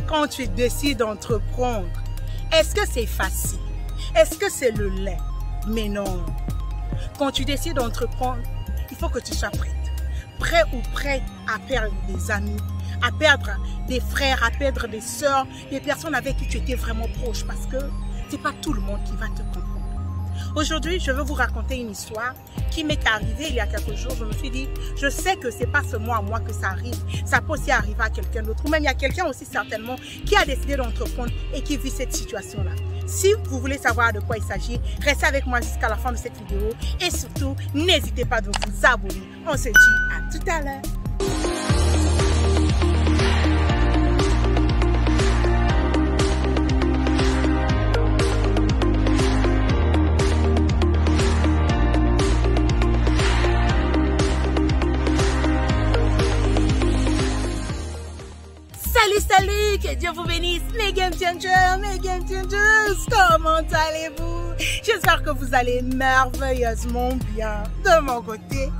Quand tu décides d'entreprendre, est-ce que c'est facile? Est-ce que c'est le lait? Mais non. Quand tu décides d'entreprendre, il faut que tu sois prête. Prêt ou prête à perdre des amis, à perdre des frères, à perdre des sœurs, des personnes avec qui tu étais vraiment proche, parce que c'est pas tout le monde qui va te comprendre. Aujourd'hui, je veux vous raconter une histoire qui m'est arrivée il y a quelques jours. Je me suis dit, je sais que c'est pas seulement à moi que ça arrive, ça peut aussi arriver à quelqu'un d'autre. Ou même il y a quelqu'un aussi certainement qui a décidé d'entreprendre et qui vit cette situation-là. Si vous voulez savoir de quoi il s'agit, restez avec moi jusqu'à la fin de cette vidéo. Et surtout, n'hésitez pas de vous abonner. On se dit à tout à l'heure. Salut, que Dieu vous bénisse, mes game changers, mes game changers, comment allez-vous? J'espère que vous allez merveilleusement bien. De mon côté,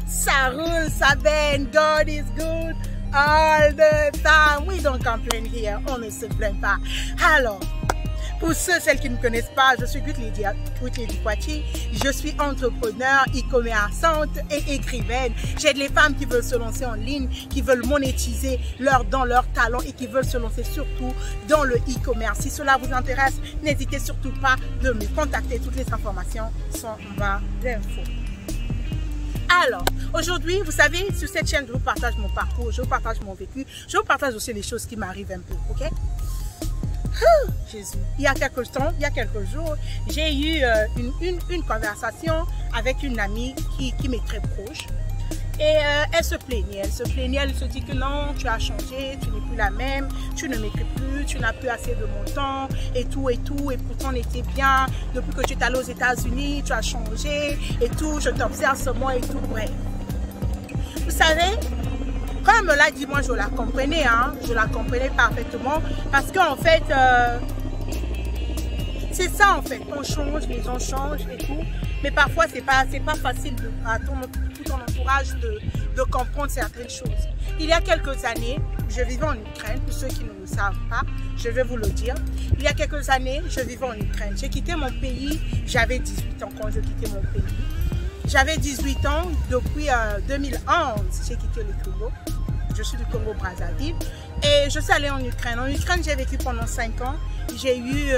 ça roule, ça baigne, God is good all the time. We don't complain here, on ne se plaint pas. Alors, pour celles qui ne me connaissent pas, je suis Gutli Poitiers. Je suis entrepreneur, e-commerçante et écrivaine. J'aide les femmes qui veulent se lancer en ligne, qui veulent monétiser leurs dons, leurs talents et qui veulent se lancer surtout dans le e-commerce. Si cela vous intéresse, n'hésitez surtout pas de me contacter. Toutes les informations sont en bas d'infos. Alors, aujourd'hui, vous savez, sur cette chaîne, je vous partage mon parcours, je vous partage mon vécu, je vous partage aussi les choses qui m'arrivent un peu, ok? Jésus. Il y a quelques jours, j'ai eu une conversation avec une amie qui m'est très proche. Et elle se plaignait, elle se dit que non, tu as changé, tu n'es plus la même, tu ne m'écris plus, tu n'as plus assez de mon temps, et tout, et pourtant on était bien, depuis que tu es allé aux États-Unis, tu as changé, et tout, je t'observe seulement, et tout, bref. Vous savez, quand elle me l'a dit, moi je la comprenais, hein, je la comprenais parfaitement, parce qu'en fait, c'est ça en fait, on change, les gens changent et tout, mais parfois c'est pas facile à tout ton entourage de comprendre certaines choses. Il y a quelques années, je vivais en Ukraine, pour ceux qui ne le savent pas, je vais vous le dire. Il y a quelques années, je vivais en Ukraine, j'ai quitté mon pays, j'avais 18 ans quand je quittais mon pays. J'avais 18 ans, depuis 2011, j'ai quitté le Congo. Je suis du Congo-Brazzaville et je suis allée en Ukraine. En Ukraine, j'ai vécu pendant 5 ans. J'ai eu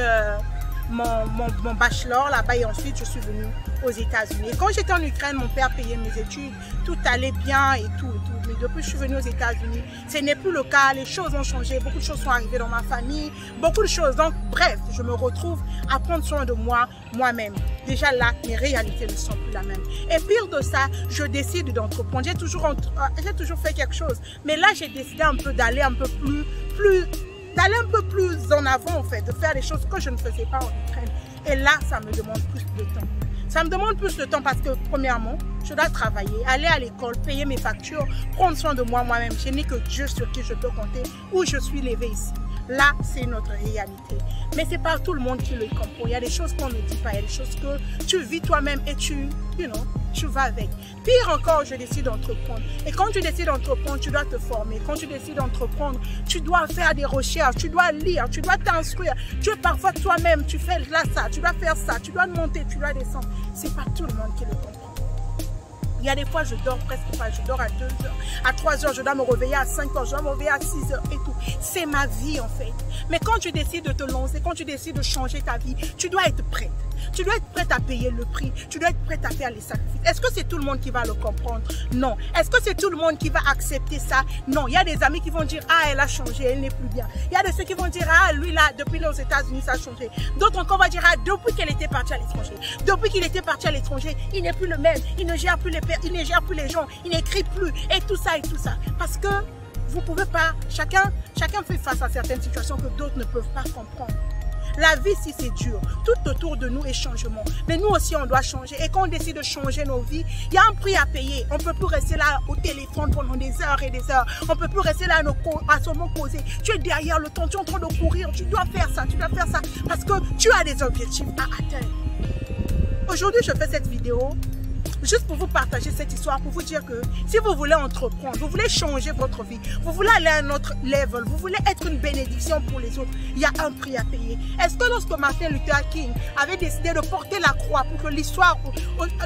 mon bachelor là-bas et ensuite je suis venue aux États-Unis. Quand j'étais en Ukraine, mon père payait mes études, tout allait bien et tout. Mais depuis que je suis venue aux États-Unis, ce n'est plus le cas, les choses ont changé, beaucoup de choses sont arrivées dans ma famille, beaucoup de choses. Donc bref, je me retrouve à prendre soin de moi-même. Déjà là, mes réalités ne sont plus la même. Et pire de ça, je décide d'entreprendre. J'ai toujours fait quelque chose. Mais là, j'ai décidé un peu d'aller un peu plus en avant en fait, de faire des choses que je ne faisais pas en Ukraine. Et là, ça me demande plus de temps. Ça me demande plus de temps parce que premièrement, je dois travailler, aller à l'école, payer mes factures, prendre soin de moi-même. Je n'ai que Dieu sur qui je peux compter, où je suis levée ici. Là, c'est notre réalité. Mais ce n'est pas tout le monde qui le comprend. Il y a des choses qu'on ne dit pas, il y a des choses que tu vis toi-même et tu vas avec. Pire encore, je décide d'entreprendre. Et quand tu décides d'entreprendre, tu dois te former. Quand tu décides d'entreprendre, tu dois faire des recherches, tu dois lire, tu dois t'instruire. Tu es parfois toi-même, tu fais là ça, tu dois faire ça, tu dois monter, tu dois descendre. Ce n'est pas tout le monde qui le comprend. Il y a des fois, je dors presque pas, je dors à 2 heures, à 3 heures, je dois me réveiller à 5 heures, je dois me réveiller à 6 heures et tout. C'est ma vie en fait. Mais quand tu décides de te lancer, quand tu décides de changer ta vie, tu dois être prête. Tu dois être prête à payer le prix. Tu dois être prête à faire les sacrifices. Est-ce que c'est tout le monde qui va le comprendre? Non. Est-ce que c'est tout le monde qui va accepter ça? Non. Il y a des amis qui vont dire, ah, elle a changé, elle n'est plus bien. Il y a de ceux qui vont dire, ah, lui là, depuis les États-Unis, ça a changé. D'autres encore vont dire, ah, depuis qu'elle était partie à l'étranger. Depuis qu'il était parti à l'étranger, il n'est plus le même. Il ne gère plus les gens. Il n'écrit plus. Et tout ça et tout ça. Parce que vous ne pouvez pas, chacun fait face à certaines situations que d'autres ne peuvent pas comprendre. La vie, si c'est dur, tout autour de nous est changement. Mais nous aussi, on doit changer. Et quand on décide de changer nos vies, il y a un prix à payer. On ne peut plus rester là au téléphone pendant des heures et des heures. On ne peut plus rester là à seulement causer. Tu es derrière le temps, tu es en train de courir. Tu dois faire ça, parce que tu as des objectifs à atteindre. Aujourd'hui, je fais cette vidéo juste pour vous partager cette histoire, pour vous dire que si vous voulez entreprendre, vous voulez changer votre vie, vous voulez aller à un autre level, vous voulez être une bénédiction pour les autres, il y a un prix à payer. Est-ce que lorsque Martin Luther King avait décidé de porter la croix pour que l'histoire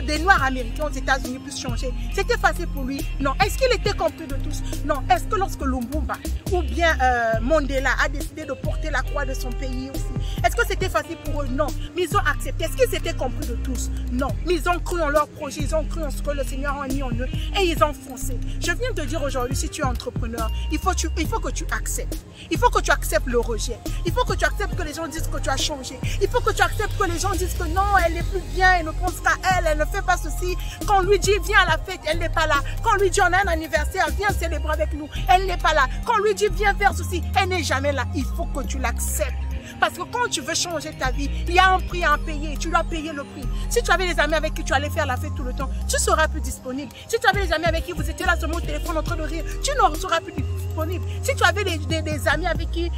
des Noirs américains aux États-Unis puisse changer, c'était facile pour lui? Non. Est-ce qu'il était compris de tous? Non. Est-ce que lorsque Lumumba ou bien Mandela a décidé de porter la croix de son pays aussi, est-ce que c'était facile pour eux? Non. Mais ils ont accepté. Est-ce qu'ils étaient compris de tous? Non. Mais ils ont cru en leur projet, ils ont cru en ce que le Seigneur a mis en eux et ils ont foncé. Je viens de te dire aujourd'hui, si tu es entrepreneur, il faut que tu acceptes. Il faut que tu acceptes le rejet. Il faut que tu acceptes que les gens disent que tu as changé. Il faut que tu acceptes que les gens disent que non, elle n'est plus bien, elle ne pense qu'à elle, elle ne fait pas ceci. Quand on lui dit viens à la fête, elle n'est pas là. Quand on lui dit on a un anniversaire, viens célébrer avec nous, elle n'est pas là. Quand on lui dit viens faire ceci, elle n'est jamais là. Il faut que tu l'acceptes. Parce que quand tu veux changer ta vie, il y a un prix à payer. Tu dois payer le prix. Si tu avais des amis avec qui tu allais faire la fête tout le temps, tu seras plus disponible. Si tu avais des amis avec qui vous étiez là seulement au téléphone en train de rire, tu ne seras plus disponible. Si tu avais des amis avec qui,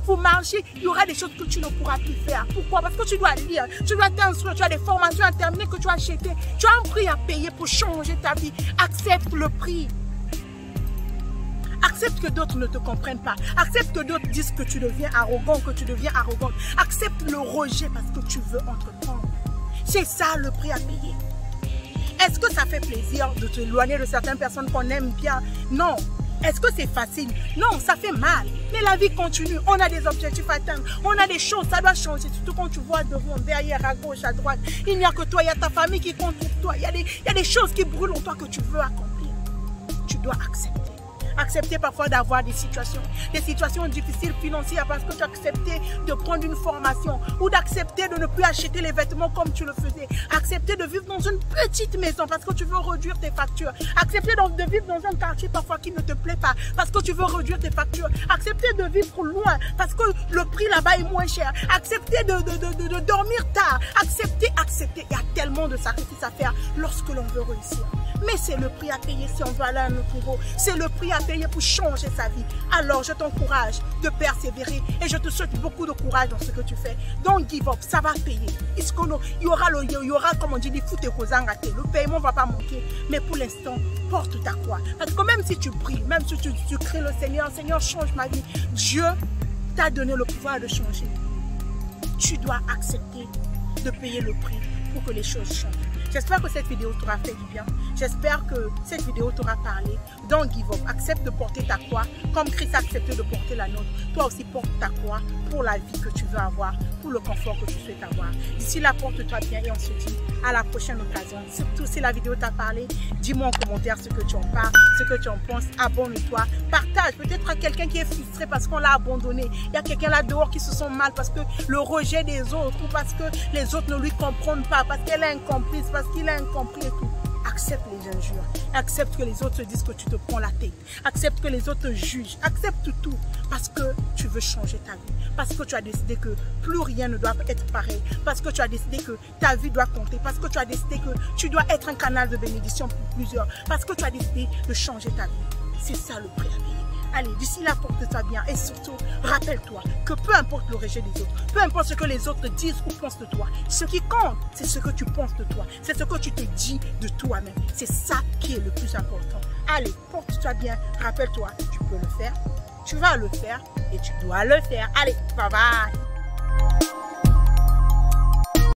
vous marchez, il y aura des choses que tu ne pourras plus faire. Pourquoi? Parce que tu dois lire, tu dois t'instruire, tu as des formations à terminer que tu as achetées. Tu as un prix à payer pour changer ta vie. Accepte le prix. Accepte que d'autres ne te comprennent pas. Accepte que d'autres disent que tu deviens arrogant, que tu deviens arrogante. Accepte le rejet parce que tu veux entreprendre. C'est ça le prix à payer. Est-ce que ça fait plaisir de t'éloigner de certaines personnes qu'on aime bien? Non. Est-ce que c'est facile? Non, ça fait mal. Mais la vie continue. On a des objectifs à atteindre. On a des choses, ça doit changer. Surtout quand tu vois devant, derrière, à gauche, à droite. Il n'y a que toi, il y a ta famille qui compte pour toi. Il y a des choses qui brûlent en toi que tu veux accomplir. Tu dois accepter. Accepter parfois d'avoir des situations difficiles financières parce que tu as accepté de prendre une formation ou d'accepter de ne plus acheter les vêtements comme tu le faisais. Accepter de vivre dans une petite maison parce que tu veux réduire tes factures. Accepter de vivre dans un quartier parfois qui ne te plaît pas parce que tu veux réduire tes factures. Accepter de vivre loin parce que le prix là-bas est moins cher. Accepter de dormir tard. Accepter. Il y a tellement de sacrifices à faire lorsque l'on veut réussir. Mais c'est le prix à payer si on veut aller à un autre niveau. C'est le prix à payer pour changer sa vie. Alors je t'encourage de persévérer et je te souhaite beaucoup de courage dans ce que tu fais. Don't give up, ça va payer. Il y aura, comme on dit, des foutes et ratés. Le paiement ne va pas manquer. Mais pour l'instant, porte ta croix. Parce que même si tu pries, même si tu cries le Seigneur, Seigneur change ma vie, Dieu t'a donné le pouvoir de changer. Tu dois accepter de payer le prix pour que les choses changent. J'espère que cette vidéo t'aura fait du bien. J'espère que cette vidéo t'aura parlé. Don't give up. Accepte de porter ta croix comme Christ a accepté de porter la nôtre. Toi aussi porte ta croix pour la vie que tu veux avoir, pour le confort que tu souhaites avoir. D'ici là, porte-toi bien et on se dit à la prochaine occasion. Surtout si la vidéo t'a parlé, dis-moi en commentaire ce que tu en parles, ce que tu en penses. Abonne-toi, partage. Peut-être à quelqu'un qui est frustré parce qu'on l'a abandonné. Il y a quelqu'un là dehors qui se sent mal parce que le rejet des autres ou parce que les autres ne lui comprennent pas, parce qu'elle est incomplice, parce qu'il est incompris et tout. Accepte les injures. Accepte que les autres te disent que tu te prends la tête. Accepte que les autres te jugent. Accepte tout parce que tu veux changer ta vie. Parce que tu as décidé que plus rien ne doit être pareil. Parce que tu as décidé que ta vie doit compter. Parce que tu as décidé que tu dois être un canal de bénédiction pour plusieurs. Parce que tu as décidé de changer ta vie. C'est ça le prix à payer. Allez, d'ici là, porte-toi bien et surtout, rappelle-toi que peu importe le rejet des autres, peu importe ce que les autres disent ou pensent de toi, ce qui compte, c'est ce que tu penses de toi, c'est ce que tu te dis de toi-même. C'est ça qui est le plus important. Allez, porte-toi bien, rappelle-toi, tu peux le faire, tu vas le faire et tu dois le faire. Allez, bye bye!